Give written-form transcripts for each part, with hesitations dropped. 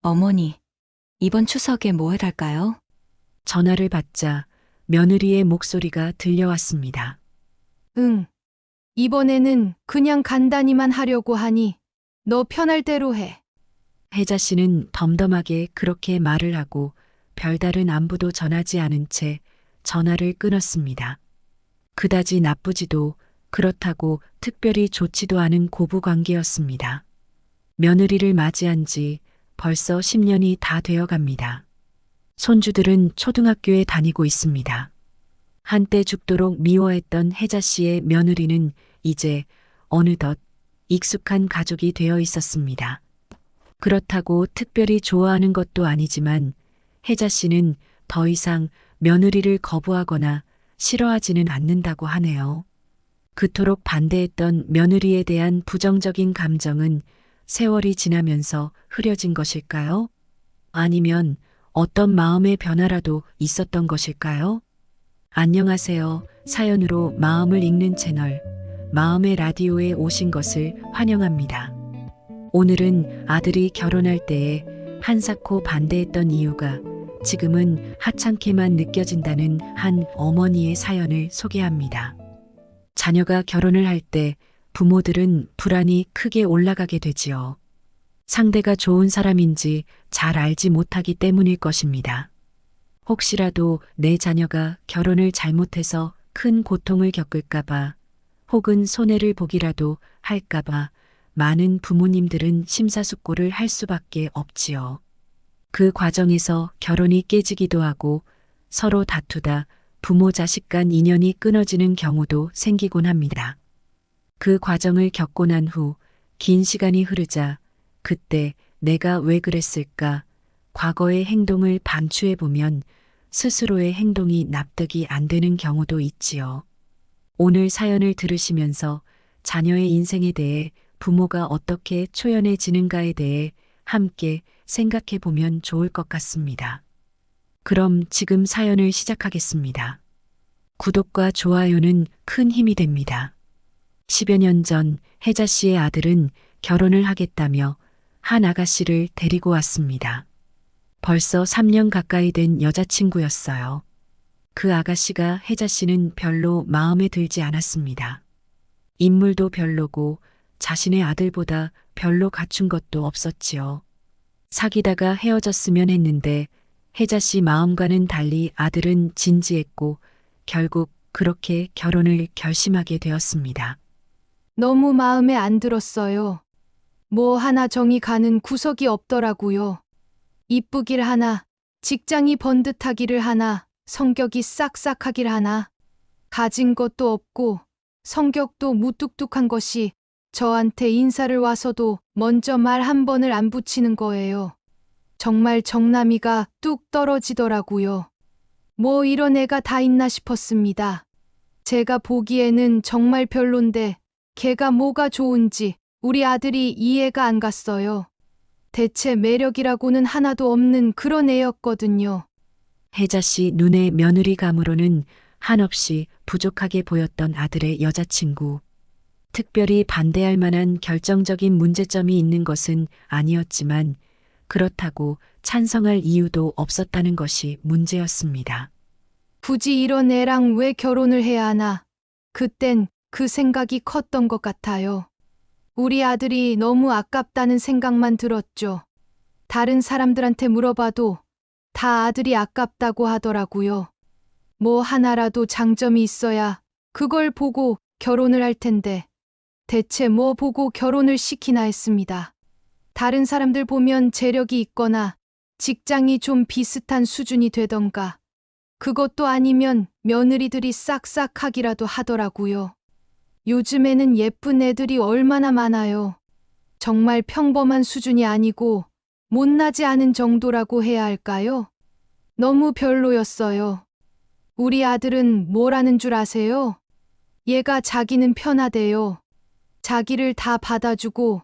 어머니, 이번 추석에 뭐 해달까요? 전화를 받자 며느리의 목소리가 들려왔습니다. 응. 이번에는 그냥 간단히만 하려고 하니 너 편할 대로 해. 혜자 씨는 덤덤하게 그렇게 말을 하고 별다른 안부도 전하지 않은 채 전화를 끊었습니다. 그다지 나쁘지도 그렇다고 특별히 좋지도 않은 고부 관계였습니다. 며느리를 맞이한 지 벌써 10년이 다 되어 갑니다. 손주들은 초등학교에 다니고 있습니다. 한때 죽도록 미워했던 혜자 씨의 며느리는 이제 어느덧 익숙한 가족이 되어 있었습니다. 그렇다고 특별히 좋아하는 것도 아니지만 혜자 씨는 더 이상 며느리를 거부하거나 싫어하지는 않는다고 하네요. 그토록 반대했던 며느리에 대한 부정적인 감정은 세월이 지나면서 흐려진 것일까요? 아니면 어떤 마음의 변화라도 있었던 것일까요? 안녕하세요. 사연으로 마음을 읽는 채널 마음의 라디오에 오신 것을 환영합니다. 오늘은 아들이 결혼할 때에 한사코 반대했던 이유가 지금은 하찮게만 느껴진다는 한 어머니의 사연을 소개합니다. 자녀가 결혼을 할 때 부모들은 불안이 크게 올라가게 되지요. 상대가 좋은 사람인지 잘 알지 못하기 때문일 것입니다. 혹시라도 내 자녀가 결혼을 잘못해서 큰 고통을 겪을까봐 혹은 손해를 보기라도 할까봐 많은 부모님들은 심사숙고를 할 수밖에 없지요. 그 과정에서 결혼이 깨지기도 하고 서로 다투다 부모 자식 간 인연이 끊어지는 경우도 생기곤 합니다. 그 과정을 겪고 난 후 긴 시간이 흐르자 그때 내가 왜 그랬을까? 과거의 행동을 반추해 보면 스스로의 행동이 납득이 안 되는 경우도 있지요. 오늘 사연을 들으시면서 자녀의 인생에 대해 부모가 어떻게 초연해지는가에 대해 함께 생각해 보면 좋을 것 같습니다. 그럼 지금 사연을 시작하겠습니다. 구독과 좋아요는 큰 힘이 됩니다. 10여 년 전 혜자 씨의 아들은 결혼을 하겠다며 한 아가씨를 데리고 왔습니다. 벌써 3년 가까이 된 여자친구였어요. 그 아가씨가 혜자 씨는 별로 마음에 들지 않았습니다. 인물도 별로고 자신의 아들보다 별로 갖춘 것도 없었지요. 사귀다가 헤어졌으면 했는데 혜자 씨 마음과는 달리 아들은 진지했고 결국 그렇게 결혼을 결심하게 되었습니다. 너무 마음에 안 들었어요. 뭐 하나 정이 가는 구석이 없더라고요. 이쁘길 하나, 직장이 번듯하기를 하나, 성격이 싹싹하길 하나, 가진 것도 없고 성격도 무뚝뚝한 것이 저한테 인사를 와서도 먼저 말 한 번을 안 붙이는 거예요. 정말 정남이가 뚝 떨어지더라고요. 뭐 이런 애가 다 있나 싶었습니다. 제가 보기에는 정말 별론데 걔가 뭐가 좋은지 우리 아들이 이해가 안 갔어요. 대체 매력이라고는 하나도 없는 그런 애였거든요. 혜자 씨 눈에 며느리감으로는 한없이 부족하게 보였던 아들의 여자친구. 특별히 반대할 만한 결정적인 문제점이 있는 것은 아니었지만 그렇다고 찬성할 이유도 없었다는 것이 문제였습니다. 굳이 이런 애랑 왜 결혼을 해야 하나? 그땐 그 생각이 컸던 것 같아요. 우리 아들이 너무 아깝다는 생각만 들었죠. 다른 사람들한테 물어봐도 다 아들이 아깝다고 하더라고요. 뭐 하나라도 장점이 있어야 그걸 보고 결혼을 할 텐데 대체 뭐 보고 결혼을 시키나 했습니다. 다른 사람들 보면 재력이 있거나 직장이 좀 비슷한 수준이 되던가 그것도 아니면 며느리들이 싹싹하기라도 하더라고요. 요즘에는 예쁜 애들이 얼마나 많아요. 정말 평범한 수준이 아니고 못나지 않은 정도라고 해야 할까요? 너무 별로였어요. 우리 아들은 뭐라는 줄 아세요? 얘가 자기는 편하대요. 자기를 다 받아주고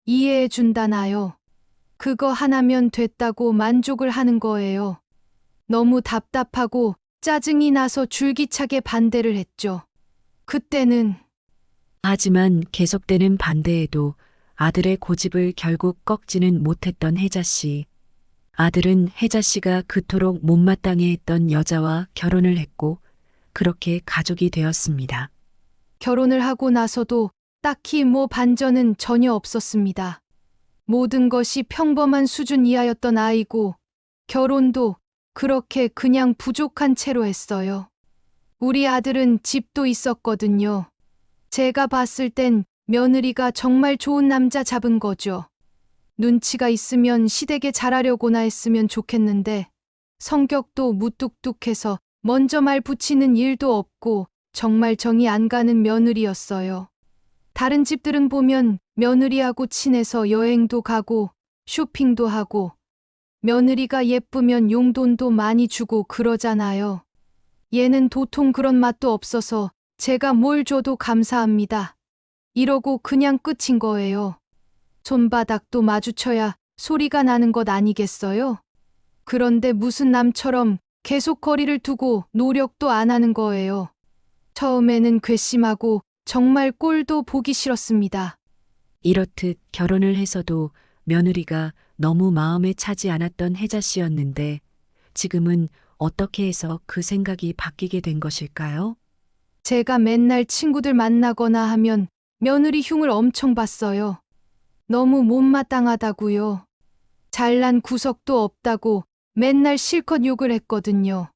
이해해 준다나요. 그거 하나면 됐다고 만족을 하는 거예요. 너무 답답하고 짜증이 나서 줄기차게 반대를 했죠. 그때는 하지만 계속되는 반대에도 아들의 고집을 결국 꺾지는 못했던 혜자 씨. 아들은 혜자 씨가 그토록 못마땅해 했던 여자와 결혼을 했고 그렇게 가족이 되었습니다. 결혼을 하고 나서도 딱히 뭐 반전은 전혀 없었습니다. 모든 것이 평범한 수준 이하였던 아이고, 결혼도 그렇게 그냥 부족한 채로 했어요. 우리 아들은 집도 있었거든요. 제가 봤을 땐 며느리가 정말 좋은 남자 잡은 거죠. 눈치가 있으면 시댁에 잘하려고나 했으면 좋겠는데, 성격도 무뚝뚝해서 먼저 말 붙이는 일도 없고 정말 정이 안 가는 며느리였어요. 다른 집들은 보면 며느리하고 친해서 여행도 가고 쇼핑도 하고 며느리가 예쁘면 용돈도 많이 주고 그러잖아요. 얘는 도통 그런 맛도 없어서 제가 뭘 줘도 감사합니다. 이러고 그냥 끝인 거예요. 손바닥도 마주쳐야 소리가 나는 것 아니겠어요? 그런데 무슨 남처럼 계속 거리를 두고 노력도 안 하는 거예요. 처음에는 괘씸하고 정말 꼴도 보기 싫었습니다. 이렇듯 결혼을 해서도 며느리가 너무 마음에 차지 않았던 혜자 씨였는데 지금은 어떻게 해서 그 생각이 바뀌게 된 것일까요? 제가 맨날 친구들 만나거나 하면 며느리 흉을 엄청 봤어요. 너무 못마땅하다고요. 잘난 구석도 없다고 맨날 실컷 욕을 했거든요.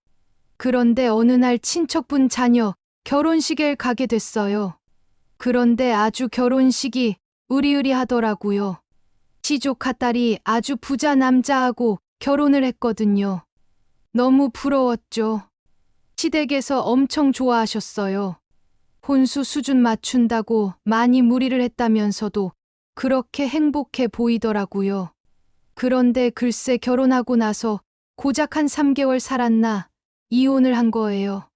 그런데 어느 날 친척분 자녀 결혼식에 가게 됐어요. 그런데 아주 결혼식이 으리으리하더라고요. 시조카 딸이 아주 부자 남자하고 결혼을 했거든요. 너무 부러웠죠. 시댁에서 엄청 좋아하셨어요. 혼수 수준 맞춘다고 많이 무리를 했다면서도 그렇게 행복해 보이더라고요. 그런데 글쎄 결혼하고 나서 고작 한 3개월 살았나 이혼을 한 거예요.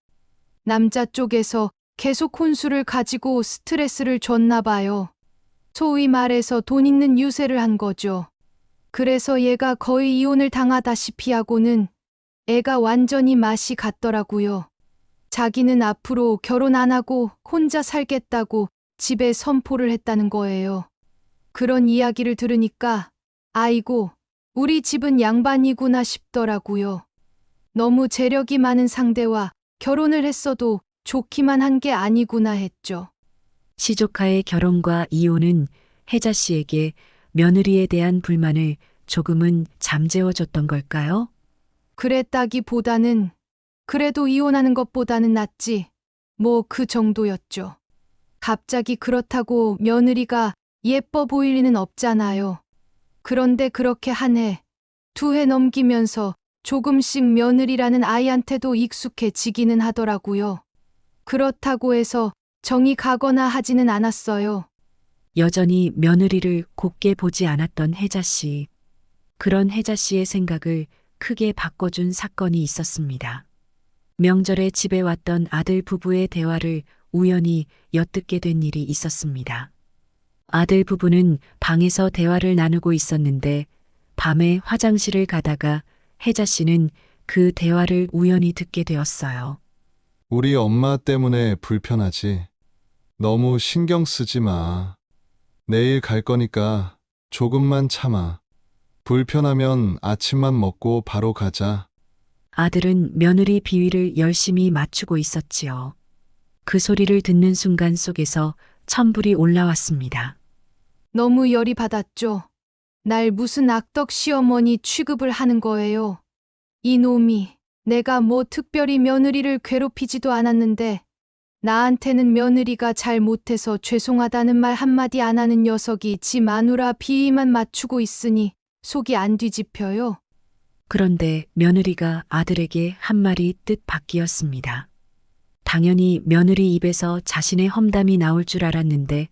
남자 쪽에서 계속 혼수를 가지고 스트레스를 줬나 봐요. 소위 말해서 돈 있는 유세를 한 거죠. 그래서 얘가 거의 이혼을 당하다시피 하고는 애가 완전히 맛이 갔더라고요. 자기는 앞으로 결혼 안 하고 혼자 살겠다고 집에 선포를 했다는 거예요. 그런 이야기를 들으니까 아이고, 우리 집은 양반이구나 싶더라고요. 너무 재력이 많은 상대와 결혼을 했어도 좋기만 한 게 아니구나 했죠. 시조카의 결혼과 이혼은 혜자 씨에게 며느리에 대한 불만을 조금은 잠재워줬던 걸까요? 그랬다기보다는 그래도 이혼하는 것보다는 낫지. 뭐 그 정도였죠. 갑자기 그렇다고 며느리가 예뻐 보일 리는 없잖아요. 그런데 그렇게 한 해, 2해 넘기면서 조금씩 며느리라는 아이한테도 익숙해지기는 하더라고요. 그렇다고 해서 정이 가거나 하지는 않았어요. 여전히 며느리를 곱게 보지 않았던 혜자 씨. 그런 혜자 씨의 생각을 크게 바꿔준 사건이 있었습니다. 명절에 집에 왔던 아들 부부의 대화를 우연히 엿듣게 된 일이 있었습니다. 아들 부부는 방에서 대화를 나누고 있었는데 밤에 화장실을 가다가 혜자 씨는 그 대화를 우연히 듣게 되었어요. 우리 엄마 때문에 불편하지. 너무 신경 쓰지 마. 내일 갈 거니까 조금만 참아. 불편하면 아침만 먹고 바로 가자. 아들은 며느리 비위를 열심히 맞추고 있었지요. 그 소리를 듣는 순간 속에서 천불이 올라왔습니다. 너무 열이 받았죠. 날 무슨 악덕 시어머니 취급을 하는 거예요. 이놈이 내가 뭐 특별히 며느리를 괴롭히지도 않았는데 나한테는 며느리가 잘 못해서 죄송하다는 말 한마디 안 하는 녀석이 지 마누라 비위만 맞추고 있으니 속이 안 뒤집혀요. 그런데 며느리가 아들에게 한 말이 뜻밖이었습니다. 당연히 며느리 입에서 자신의 험담이 나올 줄 알았는데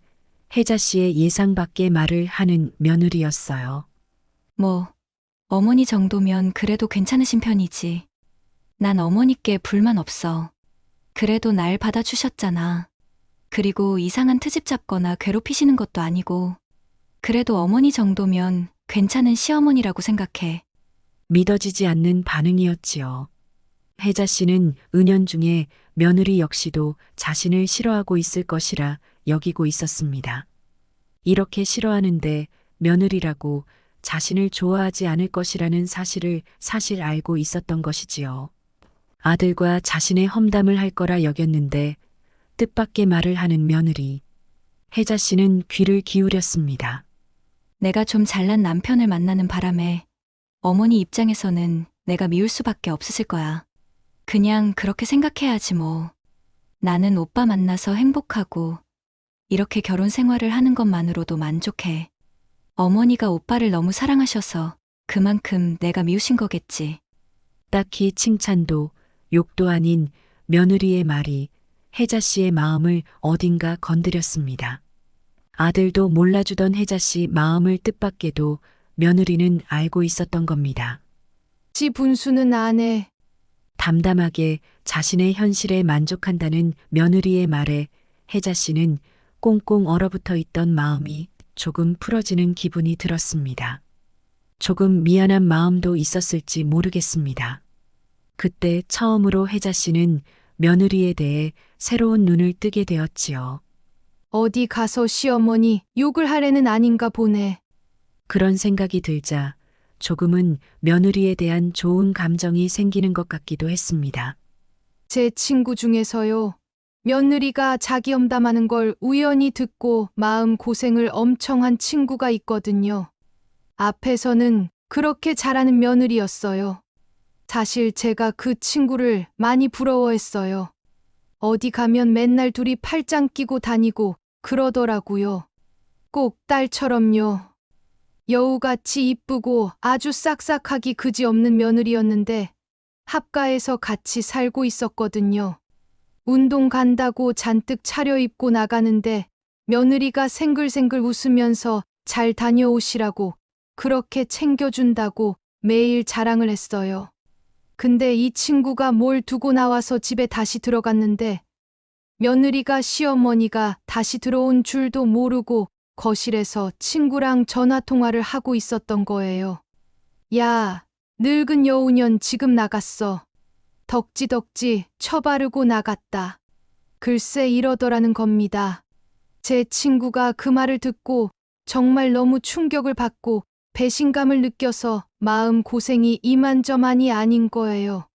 혜자 씨의 예상 밖의 말을 하는 며느리였어요. 뭐, 어머니 정도면 그래도 괜찮으신 편이지. 난 어머니께 불만 없어. 그래도 날 받아주셨잖아. 그리고 이상한 트집 잡거나 괴롭히시는 것도 아니고. 그래도 어머니 정도면 괜찮은 시어머니라고 생각해. 믿어지지 않는 반응이었지요. 혜자 씨는 은연중에 며느리 역시도 자신을 싫어하고 있을 것이라 여기고 있었습니다. 이렇게 싫어하는데 며느리라고 자신을 좋아하지 않을 것이라는 사실을 사실 알고 있었던 것이지요. 아들과 자신의 험담을 할 거라 여겼는데 뜻밖의 말을 하는 며느리. 혜자 씨는 귀를 기울였습니다. 내가 좀 잘난 남편을 만나는 바람에 어머니 입장에서는 내가 미울 수밖에 없으실 거야. 그냥 그렇게 생각해야지 뭐. 나는 오빠 만나서 행복하고 이렇게 결혼 생활을 하는 것만으로도 만족해. 어머니가 오빠를 너무 사랑하셔서 그만큼 내가 미우신 거겠지. 딱히 칭찬도 욕도 아닌 며느리의 말이 혜자 씨의 마음을 어딘가 건드렸습니다. 아들도 몰라주던 혜자 씨 마음을 뜻밖에도 며느리는 알고 있었던 겁니다. 지 분수는 안 해. 담담하게 자신의 현실에 만족한다는 며느리의 말에 혜자 씨는 꽁꽁 얼어붙어 있던 마음이 조금 풀어지는 기분이 들었습니다. 조금 미안한 마음도 있었을지 모르겠습니다. 그때 처음으로 혜자 씨는 며느리에 대해 새로운 눈을 뜨게 되었지요. 어디 가서 시어머니 욕을 하래는 아닌가 보네. 그런 생각이 들자 조금은 며느리에 대한 좋은 감정이 생기는 것 같기도 했습니다. 제 친구 중에서요. 며느리가 자기 험담하는 걸 우연히 듣고 마음 고생을 엄청 한 친구가 있거든요. 앞에서는 그렇게 잘하는 며느리였어요. 사실 제가 그 친구를 많이 부러워했어요. 어디 가면 맨날 둘이 팔짱 끼고 다니고 그러더라고요. 꼭 딸처럼요. 여우같이 이쁘고 아주 싹싹하기 그지없는 며느리였는데 합가에서 같이 살고 있었거든요. 운동 간다고 잔뜩 차려입고 나가는데 며느리가 생글생글 웃으면서 잘 다녀오시라고 그렇게 챙겨준다고 매일 자랑을 했어요. 근데 이 친구가 뭘 두고 나와서 집에 다시 들어갔는데 며느리가 시어머니가 다시 들어온 줄도 모르고 거실에서 친구랑 전화통화를 하고 있었던 거예요. 야, 늙은 여우년 지금 나갔어. 덕지덕지 처바르고 나갔다. 글쎄 이러더라는 겁니다. 제 친구가 그 말을 듣고 정말 너무 충격을 받고 배신감을 느껴서 마음 고생이 이만저만이 아닌 거예요.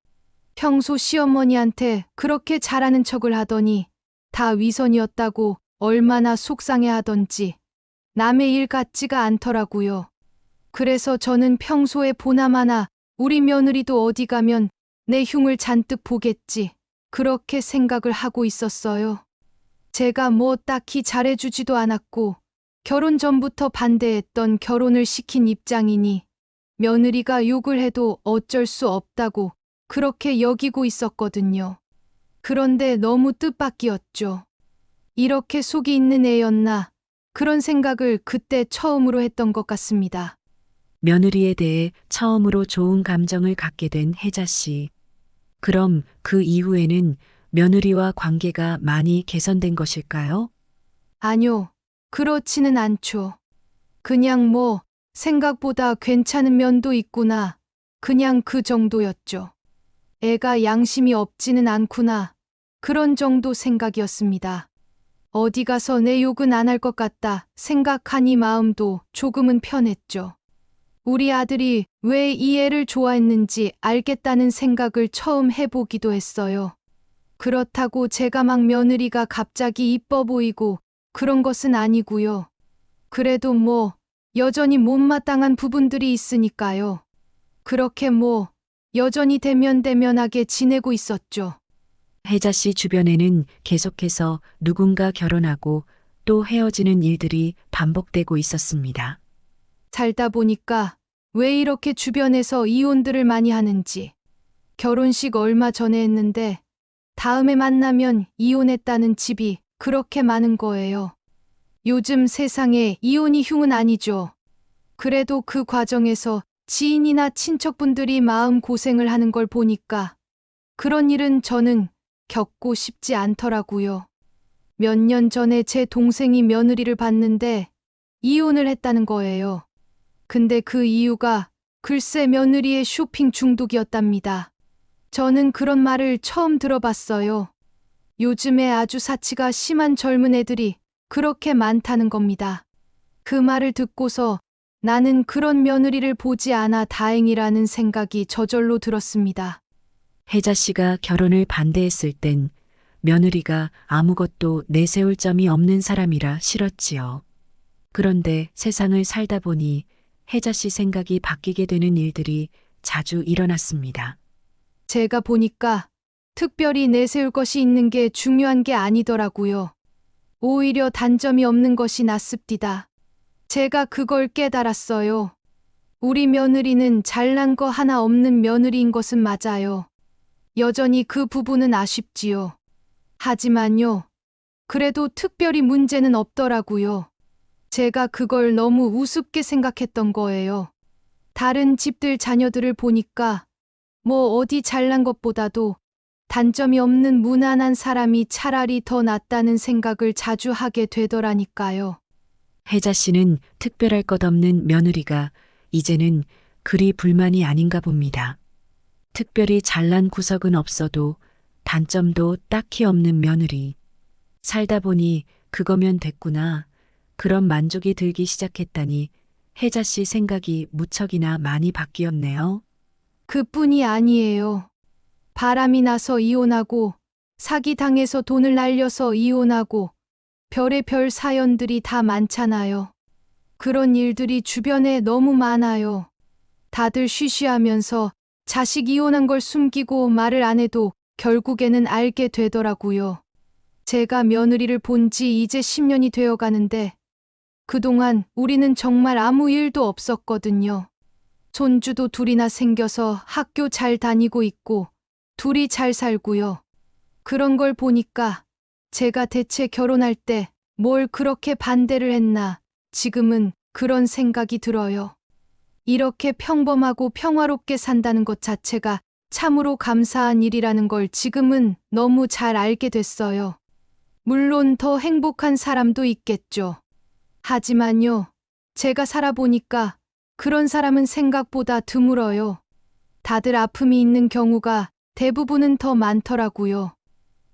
평소 시어머니한테 그렇게 잘하는 척을 하더니 다 위선이었다고 얼마나 속상해 하던지 남의 일 같지가 않더라고요. 그래서 저는 평소에 보나마나 우리 며느리도 어디 가면 내 흉을 잔뜩 보겠지 그렇게 생각을 하고 있었어요. 제가 뭐 딱히 잘해주지도 않았고 결혼 전부터 반대했던 결혼을 시킨 입장이니 며느리가 욕을 해도 어쩔 수 없다고 그렇게 여기고 있었거든요. 그런데 너무 뜻밖이었죠. 이렇게 속이 있는 애였나 그런 생각을 그때 처음으로 했던 것 같습니다. 며느리에 대해 처음으로 좋은 감정을 갖게 된 혜자 씨. 그럼 그 이후에는 며느리와 관계가 많이 개선된 것일까요? 아니요, 그렇지는 않죠. 그냥 뭐 생각보다 괜찮은 면도 있구나. 그냥 그 정도였죠. 애가 양심이 없지는 않구나. 그런 정도 생각이었습니다. 어디 가서 내 욕은 안 할 것 같다 생각하니 마음도 조금은 편했죠. 우리 아들이 왜 이 애를 좋아했는지 알겠다는 생각을 처음 해보기도 했어요. 그렇다고 제가 막 며느리가 갑자기 이뻐 보이고 그런 것은 아니고요. 그래도 뭐 여전히 못마땅한 부분들이 있으니까요. 그렇게 뭐 여전히 대면대면하게 지내고 있었죠. 혜자 씨 주변에는 계속해서 누군가 결혼하고 또 헤어지는 일들이 반복되고 있었습니다. 살다 보니까 왜 이렇게 주변에서 이혼들을 많이 하는지. 결혼식 얼마 전에 했는데 다음에 만나면 이혼했다는 집이 그렇게 많은 거예요. 요즘 세상에 이혼이 흉은 아니죠. 그래도 그 과정에서 지인이나 친척분들이 마음 고생을 하는 걸 보니까 그런 일은 저는 겪고 싶지 않더라고요. 몇 년 전에 제 동생이 며느리를 봤는데 이혼을 했다는 거예요. 근데 그 이유가 글쎄 며느리의 쇼핑 중독이었답니다. 저는 그런 말을 처음 들어봤어요. 요즘에 아주 사치가 심한 젊은 애들이 그렇게 많다는 겁니다. 그 말을 듣고서 나는 그런 며느리를 보지 않아 다행이라는 생각이 저절로 들었습니다. 혜자 씨가 결혼을 반대했을 땐 며느리가 아무것도 내세울 점이 없는 사람이라 싫었지요. 그런데 세상을 살다 보니 혜자 씨 생각이 바뀌게 되는 일들이 자주 일어났습니다. 제가 보니까 특별히 내세울 것이 있는 게 중요한 게 아니더라고요. 오히려 단점이 없는 것이 낫습디다. 제가 그걸 깨달았어요. 우리 며느리는 잘난 거 하나 없는 며느리인 것은 맞아요. 여전히 그 부분은 아쉽지요. 하지만요, 그래도 특별히 문제는 없더라고요. 제가 그걸 너무 우습게 생각했던 거예요. 다른 집들 자녀들을 보니까 뭐 어디 잘난 것보다도 단점이 없는 무난한 사람이 차라리 더 낫다는 생각을 자주 하게 되더라니까요. 혜자 씨는 특별할 것 없는 며느리가 이제는 그리 불만이 아닌가 봅니다. 특별히 잘난 구석은 없어도 단점도 딱히 없는 며느리. 살다 보니 그거면 됐구나. 그런 만족이 들기 시작했다니 혜자 씨 생각이 무척이나 많이 바뀌었네요. 그뿐이 아니에요. 바람이 나서 이혼하고, 사기당해서 돈을 날려서 이혼하고, 별의별 사연들이 다 많잖아요. 그런 일들이 주변에 너무 많아요. 다들 쉬쉬하면서 자식 이혼한 걸 숨기고 말을 안 해도 결국에는 알게 되더라고요. 제가 며느리를 본 지 이제 10년이 되어 가는데, 그동안 우리는 정말 아무 일도 없었거든요. 손주도 둘이나 생겨서 학교 잘 다니고 있고, 둘이 잘 살고요. 그런 걸 보니까 제가 대체 결혼할 때 뭘 그렇게 반대를 했나, 지금은 그런 생각이 들어요. 이렇게 평범하고 평화롭게 산다는 것 자체가 참으로 감사한 일이라는 걸 지금은 너무 잘 알게 됐어요. 물론 더 행복한 사람도 있겠죠. 하지만요, 제가 살아보니까 그런 사람은 생각보다 드물어요. 다들 아픔이 있는 경우가 대부분은 더 많더라고요.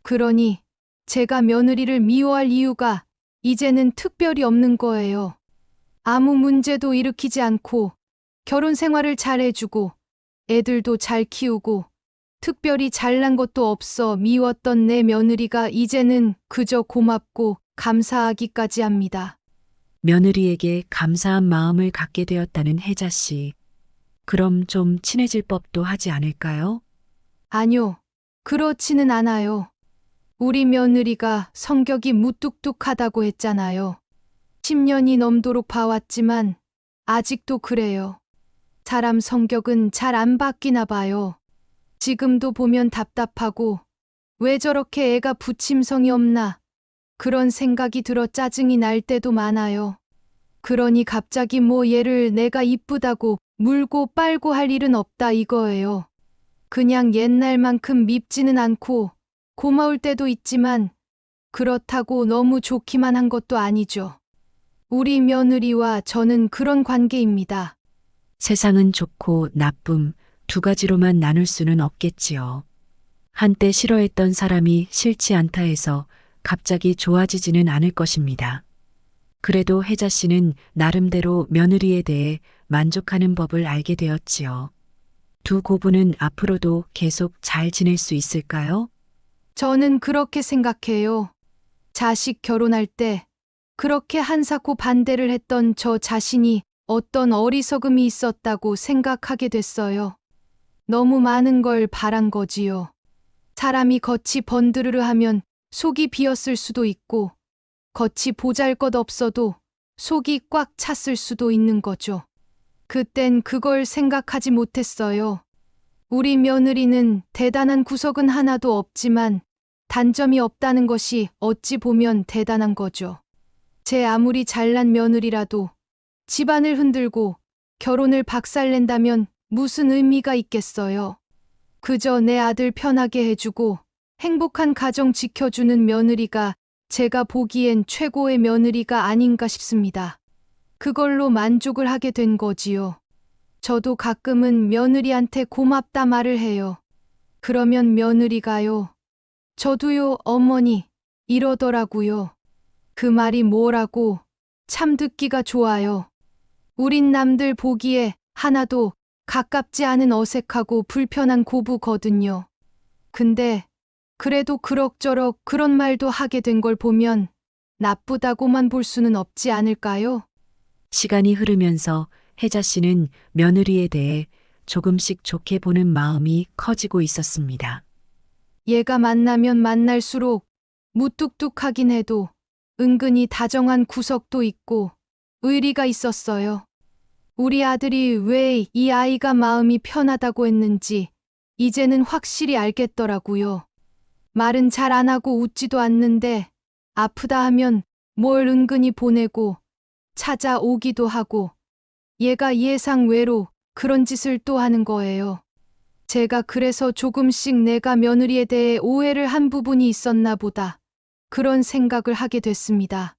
그러니 제가 며느리를 미워할 이유가 이제는 특별히 없는 거예요. 아무 문제도 일으키지 않고 결혼 생활을 잘 해주고 애들도 잘 키우고 특별히 잘난 것도 없어 미웠던 내 며느리가 이제는 그저 고맙고 감사하기까지 합니다. 며느리에게 감사한 마음을 갖게 되었다는 혜자 씨. 그럼 좀 친해질 법도 하지 않을까요? 아니요, 그렇지는 않아요. 우리 며느리가 성격이 무뚝뚝하다고 했잖아요. 10년이 넘도록 봐왔지만 아직도 그래요. 사람 성격은 잘 안 바뀌나 봐요. 지금도 보면 답답하고 왜 저렇게 애가 부침성이 없나 그런 생각이 들어 짜증이 날 때도 많아요. 그러니 갑자기 뭐 얘를 내가 이쁘다고 물고 빨고 할 일은 없다 이거예요. 그냥 옛날만큼 밉지는 않고 고마울 때도 있지만 그렇다고 너무 좋기만 한 것도 아니죠. 우리 며느리와 저는 그런 관계입니다. 세상은 좋고 나쁨 두 가지로만 나눌 수는 없겠지요. 한때 싫어했던 사람이 싫지 않다 해서 갑자기 좋아지지는 않을 것입니다. 그래도 혜자 씨는 나름대로 며느리에 대해 만족하는 법을 알게 되었지요. 두 고부는 앞으로도 계속 잘 지낼 수 있을까요? 저는 그렇게 생각해요. 자식 결혼할 때 그렇게 한사코 반대를 했던 저 자신이 어떤 어리석음이 있었다고 생각하게 됐어요. 너무 많은 걸 바란 거지요. 사람이 겉이 번드르르 하면 속이 비었을 수도 있고, 겉이 보잘것없어도 속이 꽉 찼을 수도 있는 거죠. 그땐 그걸 생각하지 못했어요. 우리 며느리는 대단한 구석은 하나도 없지만 단점이 없다는 것이 어찌 보면 대단한 거죠. 제 아무리 잘난 며느리라도 집안을 흔들고 결혼을 박살낸다면 무슨 의미가 있겠어요. 그저 내 아들 편하게 해주고 행복한 가정 지켜주는 며느리가 제가 보기엔 최고의 며느리가 아닌가 싶습니다. 그걸로 만족을 하게 된 거지요. 저도 가끔은 며느리한테 고맙다 말을 해요. 그러면 며느리가요, 저도요, 어머니, 이러더라고요. 그 말이 뭐라고 참 듣기가 좋아요. 우린 남들 보기에 하나도 가깝지 않은 어색하고 불편한 고부거든요. 근데 그래도 그럭저럭 그런 말도 하게 된 걸 보면 나쁘다고만 볼 수는 없지 않을까요? 시간이 흐르면서 혜자 씨는 며느리에 대해 조금씩 좋게 보는 마음이 커지고 있었습니다. 얘가 만나면 만날수록 무뚝뚝하긴 해도 은근히 다정한 구석도 있고 의리가 있었어요. 우리 아들이 왜 이 아이가 마음이 편하다고 했는지 이제는 확실히 알겠더라고요. 말은 잘 안 하고 웃지도 않는데 아프다 하면 뭘 은근히 보내고 찾아오기도 하고 얘가 예상 외로 그런 짓을 또 하는 거예요. 제가 그래서 조금씩 내가 며느리에 대해 오해를 한 부분이 있었나 보다. 그런 생각을 하게 됐습니다.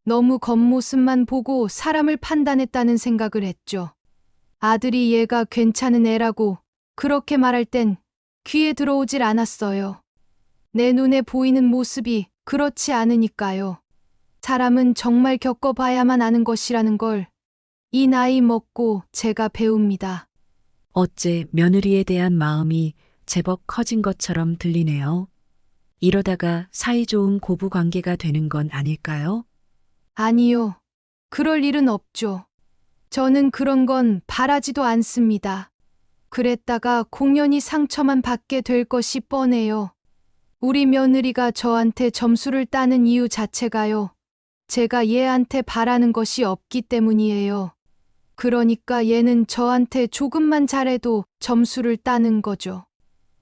너무 겉모습만 보고 사람을 판단했다는 생각을 했죠. 아들이 얘가 괜찮은 애라고 그렇게 말할 땐 귀에 들어오질 않았어요. 내 눈에 보이는 모습이 그렇지 않으니까요. 사람은 정말 겪어봐야만 아는 것이라는 걸 이 나이 먹고 제가 배웁니다. 어째 며느리에 대한 마음이 제법 커진 것처럼 들리네요. 이러다가 사이좋은 고부 관계가 되는 건 아닐까요? 아니요. 그럴 일은 없죠. 저는 그런 건 바라지도 않습니다. 그랬다가 공연히 상처만 받게 될 것이 뻔해요. 우리 며느리가 저한테 점수를 따는 이유 자체가요. 제가 얘한테 바라는 것이 없기 때문이에요. 그러니까 얘는 저한테 조금만 잘해도 점수를 따는 거죠.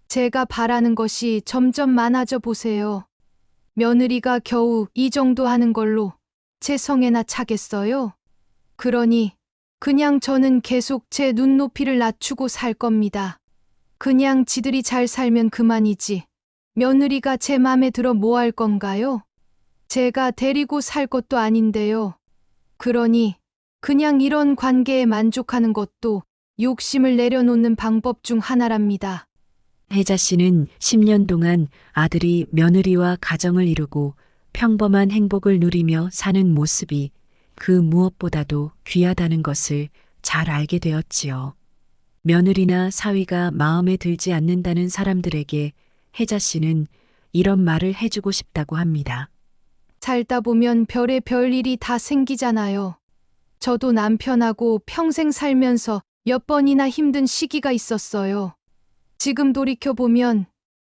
제가 바라는 것이 점점 많아져 보세요. 며느리가 겨우 이 정도 하는 걸로 제 성에나 차겠어요? 그러니 그냥 저는 계속 제 눈높이를 낮추고 살 겁니다. 그냥 지들이 잘 살면 그만이지. 며느리가 제 맘에 들어 뭐 할 건가요? 제가 데리고 살 것도 아닌데요. 그러니 그냥 이런 관계에 만족하는 것도 욕심을 내려놓는 방법 중 하나랍니다. 혜자 씨는 10년 동안 아들이 며느리와 가정을 이루고 평범한 행복을 누리며 사는 모습이 그 무엇보다도 귀하다는 것을 잘 알게 되었지요. 며느리나 사위가 마음에 들지 않는다는 사람들에게 혜자 씨는 이런 말을 해주고 싶다고 합니다. 살다 보면 별의 일이 다 생기잖아요. 저도 남편하고 평생 살면서 몇 번이나 힘든 시기가 있었어요. 지금 돌이켜보면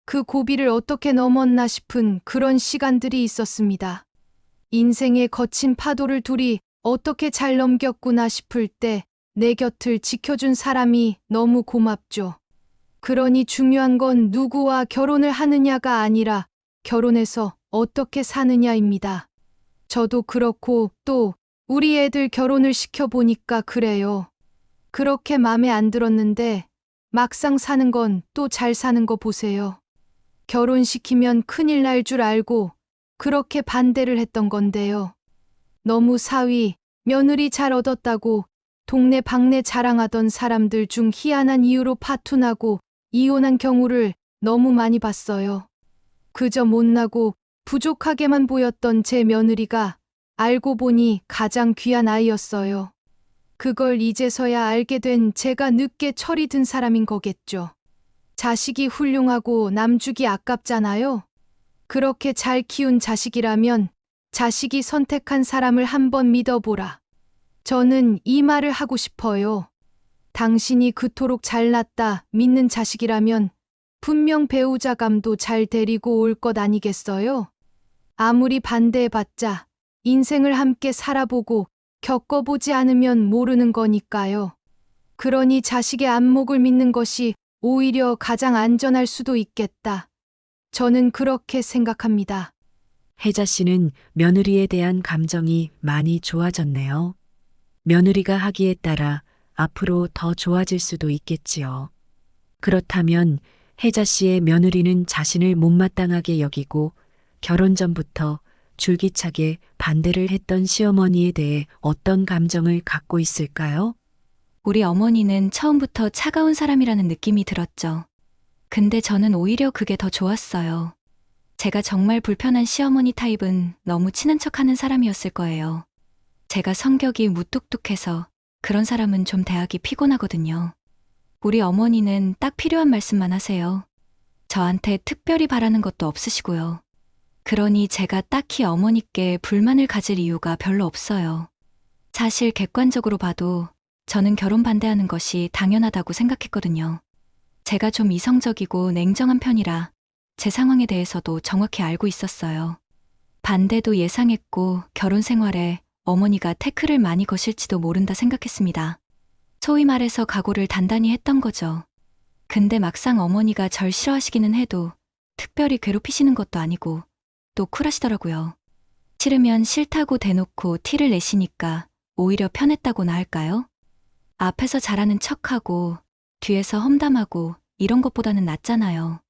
그 고비를 어떻게 넘었나 싶은 그런 시간들이 있었습니다. 인생의 거친 파도를 둘이 어떻게 잘 넘겼구나 싶을 때 내 곁을 지켜준 사람이 너무 고맙죠. 그러니 중요한 건 누구와 결혼을 하느냐가 아니라 결혼해서 어떻게 사느냐입니다. 저도 그렇고 또 우리 애들 결혼을 시켜보니까 그래요. 그렇게 맘에 안 들었는데 막상 사는 건 또 잘 사는 거 보세요. 결혼시키면 큰일 날 줄 알고 그렇게 반대를 했던 건데요. 너무 사위, 며느리 잘 얻었다고 동네 방네 자랑하던 사람들 중 희한한 이유로 파투나고 이혼한 경우를 너무 많이 봤어요. 그저 못나고 부족하게만 보였던 제 며느리가 알고 보니 가장 귀한 아이였어요. 그걸 이제서야 알게 된 제가 늦게 철이 든 사람인 거겠죠. 자식이 훌륭하고 남주기 아깝잖아요. 그렇게 잘 키운 자식이라면 자식이 선택한 사람을 한번 믿어보라. 저는 이 말을 하고 싶어요. 당신이 그토록 잘났다 믿는 자식이라면 분명 배우자감도 잘 데리고 올 것 아니겠어요? 아무리 반대해봤자 인생을 함께 살아보고 겪어보지 않으면 모르는 거니까요. 그러니 자식의 안목을 믿는 것이 오히려 가장 안전할 수도 있겠다. 저는 그렇게 생각합니다. 혜자 씨는 며느리에 대한 감정이 많이 좋아졌네요. 며느리가 하기에 따라 앞으로 더 좋아질 수도 있겠지요. 그렇다면 혜자 씨의 며느리는 자신을 못마땅하게 여기고 결혼 전부터 줄기차게 반대를 했던 시어머니에 대해 어떤 감정을 갖고 있을까요? 우리 어머니는 처음부터 차가운 사람이라는 느낌이 들었죠. 근데 저는 오히려 그게 더 좋았어요. 제가 정말 불편한 시어머니 타입은 너무 친한 척하는 사람이었을 거예요. 제가 성격이 무뚝뚝해서 그런 사람은 좀 대하기 피곤하거든요. 우리 어머니는 딱 필요한 말씀만 하세요. 저한테 특별히 바라는 것도 없으시고요. 그러니 제가 딱히 어머니께 불만을 가질 이유가 별로 없어요. 사실 객관적으로 봐도 저는 결혼 반대하는 것이 당연하다고 생각했거든요. 제가 좀 이성적이고 냉정한 편이라 제 상황에 대해서도 정확히 알고 있었어요. 반대도 예상했고 결혼 생활에 어머니가 태클을 많이 거실지도 모른다 생각했습니다. 소위 말해서 각오를 단단히 했던 거죠. 근데 막상 어머니가 절 싫어하시기는 해도 특별히 괴롭히시는 것도 아니고 또 쿨하시더라고요. 싫으면 싫다고 대놓고 티를 내시니까 오히려 편했다고나 할까요? 앞에서 잘하는 척하고 뒤에서 험담하고 이런 것보다는 낫잖아요.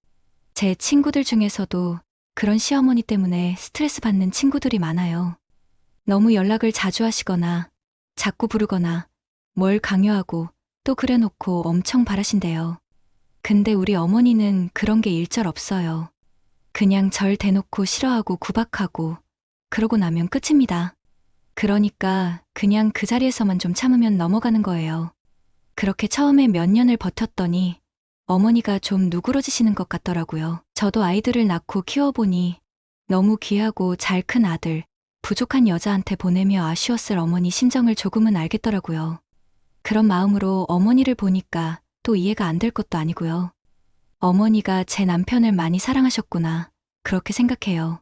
제 친구들 중에서도 그런 시어머니 때문에 스트레스 받는 친구들이 많아요. 너무 연락을 자주 하시거나 자꾸 부르거나 뭘 강요하고 또 그래놓고 엄청 바라신대요. 근데 우리 어머니는 그런 게 일절 없어요. 그냥 절 대놓고 싫어하고 구박하고 그러고 나면 끝입니다. 그러니까 그냥 그 자리에서만 좀 참으면 넘어가는 거예요. 그렇게 처음에 몇 년을 버텼더니 어머니가 좀 누그러지시는 것 같더라고요. 저도 아이들을 낳고 키워보니 너무 귀하고 잘 큰 아들, 부족한 여자한테 보내며 아쉬웠을 어머니 심정을 조금은 알겠더라고요. 그런 마음으로 어머니를 보니까 또 이해가 안 될 것도 아니고요. 어머니가 제 남편을 많이 사랑하셨구나, 그렇게 생각해요.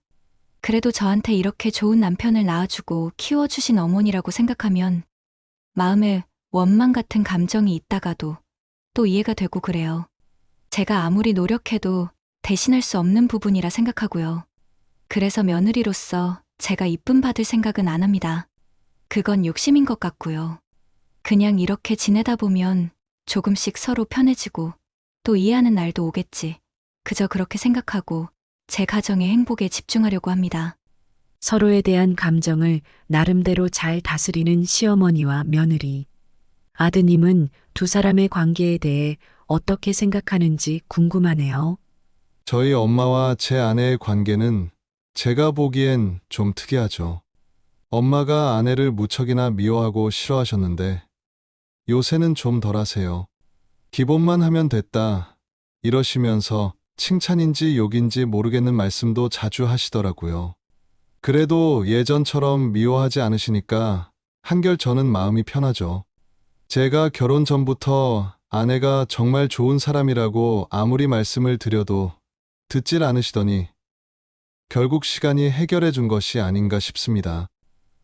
그래도 저한테 이렇게 좋은 남편을 낳아주고 키워주신 어머니라고 생각하면 마음에 원망 같은 감정이 있다가도 또 이해가 되고 그래요. 제가 아무리 노력해도 대신할 수 없는 부분이라 생각하고요. 그래서 며느리로서 제가 이쁨 받을 생각은 안 합니다. 그건 욕심인 것 같고요. 그냥 이렇게 지내다 보면 조금씩 서로 편해지고 또 이해하는 날도 오겠지. 그저 그렇게 생각하고 제 가정의 행복에 집중하려고 합니다. 서로에 대한 감정을 나름대로 잘 다스리는 시어머니와 며느리. 아드님은 두 사람의 관계에 대해 어떻게 생각하는지 궁금하네요. 저희 엄마와 제 아내의 관계는 제가 보기엔 좀 특이하죠. 엄마가 아내를 무척이나 미워하고 싫어하셨는데 요새는 좀 덜하세요. 기본만 하면 됐다 이러시면서 칭찬인지 욕인지 모르겠는 말씀도 자주 하시더라고요. 그래도 예전처럼 미워하지 않으시니까 한결 저는 마음이 편하죠. 제가 결혼 전부터 아내가 정말 좋은 사람이라고 아무리 말씀을 드려도 듣질 않으시더니 결국 시간이 해결해 준 것이 아닌가 싶습니다.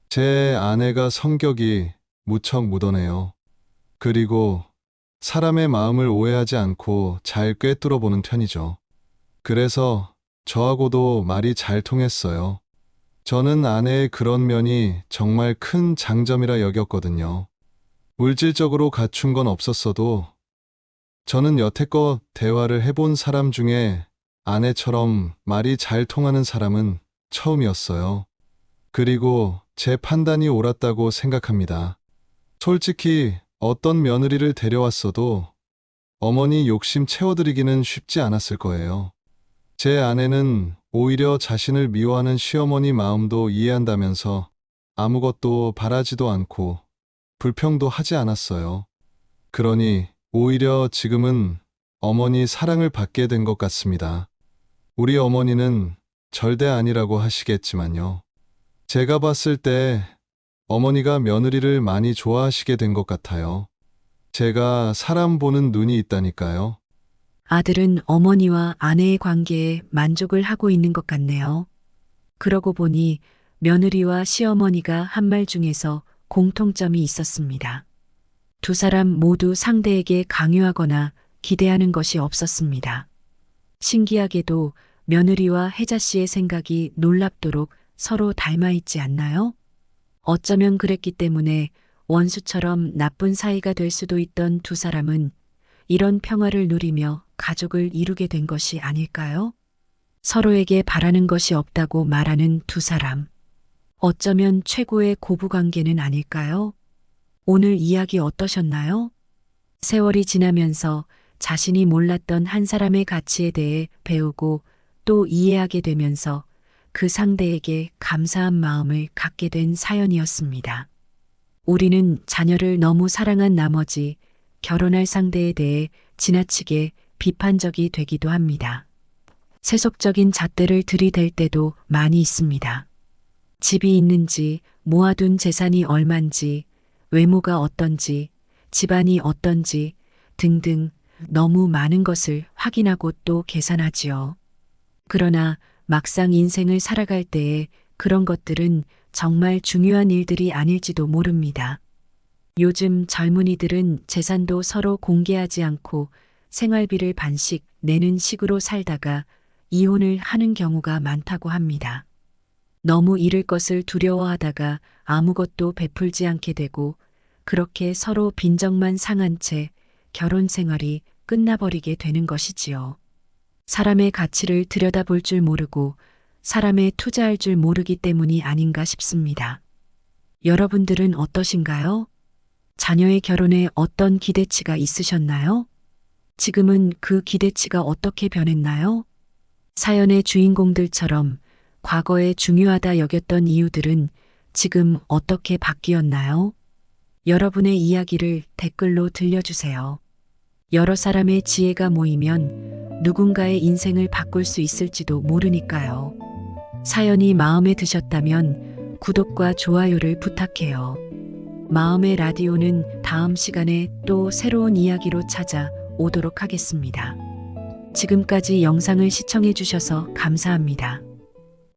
제 아내가 성격이 무척 무던해요. 그리고 사람의 마음을 오해하지 않고 잘 꿰뚫어 보는 편이죠. 그래서 저하고도 말이 잘 통했어요. 저는 아내의 그런 면이 정말 큰 장점이라 여겼거든요. 물질적으로 갖춘 건 없었어도 저는 여태껏 대화를 해본 사람 중에 아내처럼 말이 잘 통하는 사람은 처음이었어요. 그리고 제 판단이 옳았다고 생각합니다. 솔직히 어떤 며느리를 데려왔어도 어머니 욕심 채워드리기는 쉽지 않았을 거예요. 제 아내는 오히려 자신을 미워하는 시어머니 마음도 이해한다면서 아무것도 바라지도 않고 불평도 하지 않았어요. 그러니 오히려 지금은 어머니 사랑을 받게 된 것 같습니다. 우리 어머니는 절대 아니라고 하시겠지만요. 제가 봤을 때 어머니가 며느리를 많이 좋아하시게 된 것 같아요. 제가 사람 보는 눈이 있다니까요. 아들은 어머니와 아내의 관계에 만족을 하고 있는 것 같네요. 그러고 보니 며느리와 시어머니가 한 말 중에서 공통점이 있었습니다. 두 사람 모두 상대에게 강요하거나 기대하는 것이 없었습니다. 신기하게도 며느리와 혜자 씨의 생각이 놀랍도록 서로 닮아 있지 않나요? 어쩌면 그랬기 때문에 원수처럼 나쁜 사이가 될 수도 있던 두 사람은 이런 평화를 누리며 가족을 이루게 된 것이 아닐까요? 서로에게 바라는 것이 없다고 말하는 두 사람. 어쩌면 최고의 고부관계는 아닐까요? 오늘 이야기 어떠셨나요? 세월이 지나면서 자신이 몰랐던 한 사람의 가치에 대해 배우고 또 이해하게 되면서 그 상대에게 감사한 마음을 갖게 된 사연이었습니다. 우리는 자녀를 너무 사랑한 나머지 결혼할 상대에 대해 지나치게 비판적이 되기도 합니다. 세속적인 잣대를 들이댈 때도 많이 있습니다. 집이 있는지, 모아둔 재산이 얼만지, 외모가 어떤지, 집안이 어떤지 등등 너무 많은 것을 확인하고 또 계산하지요. 그러나 막상 인생을 살아갈 때에 그런 것들은 정말 중요한 일들이 아닐지도 모릅니다. 요즘 젊은이들은 재산도 서로 공개하지 않고 생활비를 반씩 내는 식으로 살다가 이혼을 하는 경우가 많다고 합니다. 너무 잃을 것을 두려워하다가 아무것도 베풀지 않게 되고 그렇게 서로 빈정만 상한 채 결혼 생활이 끝나버리게 되는 것이지요. 사람의 가치를 들여다볼 줄 모르고 사람에 투자할 줄 모르기 때문이 아닌가 싶습니다. 여러분들은 어떠신가요? 자녀의 결혼에 어떤 기대치가 있으셨나요? 지금은 그 기대치가 어떻게 변했나요? 사연의 주인공들처럼 과거에 중요하다 여겼던 이유들은 지금 어떻게 바뀌었나요? 여러분의 이야기를 댓글로 들려주세요. 여러 사람의 지혜가 모이면 누군가의 인생을 바꿀 수 있을지도 모르니까요. 사연이 마음에 드셨다면 구독과 좋아요를 부탁해요. 마음의 라디오는 다음 시간에 또 새로운 이야기로 찾아오도록 하겠습니다. 지금까지 영상을 시청해 주셔서 감사합니다.